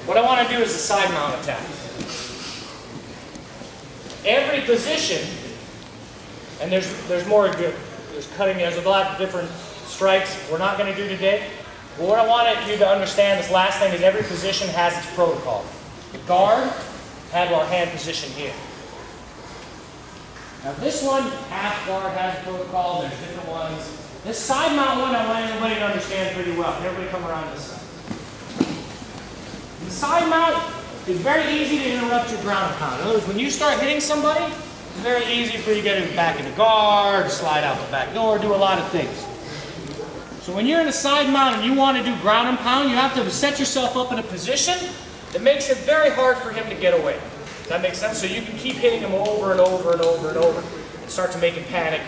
what I want to do is a side mount attack. Every position, and there's more good. There's cutting, there's a lot of different strikes we're not going to do today. But what I wanted you to understand, this last thing, is every position has its protocol. The guard had our hand position here. Now this one, half guard, has a protocol. There's different ones. This side mount one, I want everybody to understand pretty well. Everybody come around this side. The side mount is very easy to interrupt your ground and pound. In other words, when you start hitting somebody, it's very easy for you to get it back in the guard, slide out the back door, do a lot of things. So when you're in a side mount and you want to do ground and pound, you have to set yourself up in a position that makes it very hard for him to get away. Does that make sense? So you can keep hitting him over and over and over and over and start to make him panic,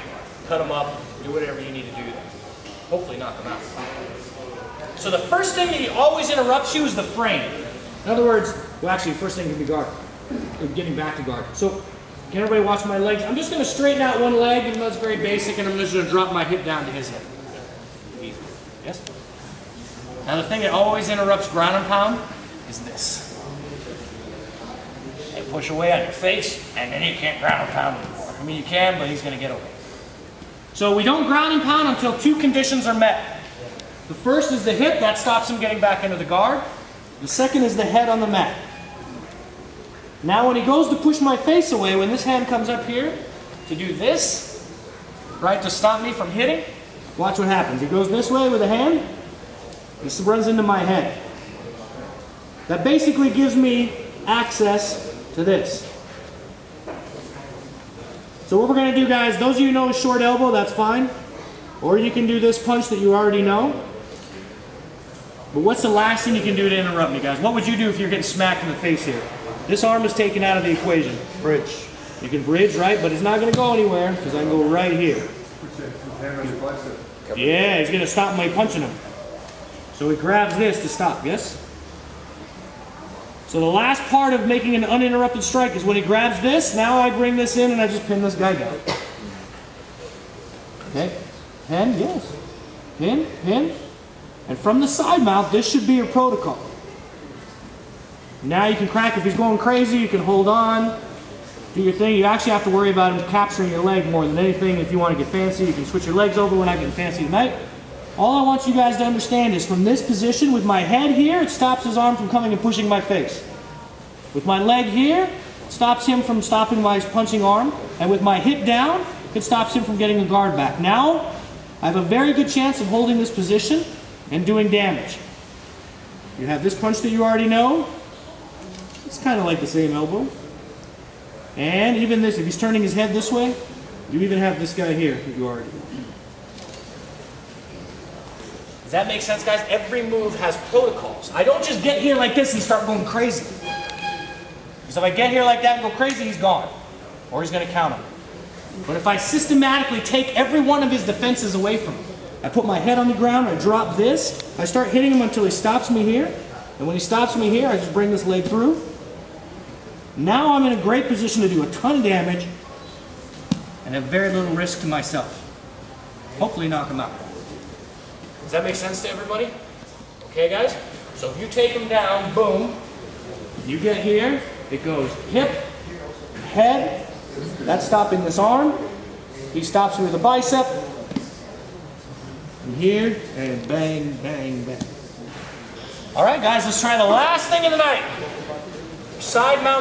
cut him up, do whatever you need to do there. Hopefully knock him out. So the first thing that he always interrupts you is the frame. In other words, well actually the first thing can be guard, getting back to guard. So can everybody watch my legs? I'm just going to straighten out one leg, even though it's very basic, and I'm just going to drop my hip down to his hip. Easy. Yes? Now the thing that always interrupts ground and pound is this. They push away on your face, and then you can't ground and pound anymore. I mean, you can, but he's going to get away. So we don't ground and pound until two conditions are met. The first is the hip. That stops him getting back into the guard. The second is the head on the mat. Now when he goes to push my face away, when this hand comes up here to do this, right, to stop me from hitting, watch what happens. He goes this way with a hand, this runs into my head. That basically gives me access to this. So what we're going to do, guys, those of you who know a short elbow, that's fine. Or you can do this punch that you already know. But what's the last thing you can do to interrupt me, guys? What would you do if you're getting smacked in the face here? This arm is taken out of the equation. Bridge. You can bridge, right? But it's not going to go anywhere because I can go right here. Yeah, he's going to stop me punching him. So he grabs this to stop, yes? So the last part of making an uninterrupted strike is when he grabs this. Now I bring this in and I just pin this guy down. Okay? Pin, yes. Pin, pin. And from the side mount, this should be your protocol. Now you can crack. If he's going crazy, you can hold on, do your thing. You actually have to worry about him capturing your leg more than anything. If you want to get fancy, you can switch your legs over. We're not getting fancy tonight. All I want you guys to understand is from this position, with my head here, it stops his arm from coming and pushing my face. With my leg here, it stops him from stopping my punching arm. And with my hip down, it stops him from getting a guard back. Now, I have a very good chance of holding this position and doing damage. You have this punch that you already know. It's kind of like the same elbow. And even this, if he's turning his head this way, you even have this guy here that you already know. Does that make sense, guys? Every move has protocols. I don't just get here like this and start going crazy. Because if I get here like that and go crazy, he's gone. Or he's going to count him. But if I systematically take every one of his defenses away from him, I put my head on the ground, I drop this, I start hitting him until he stops me here, and when he stops me here, I just bring this leg through. Now I'm in a great position to do a ton of damage and have very little risk to myself. Hopefully knock him out. Does that make sense to everybody? Okay, guys? So if you take him down, boom, you get here, it goes hip, head, that's stopping this arm, he stops me with a bicep, and here, and bang, bang, bang. All right, guys, let's try the last thing of the night. Side mount.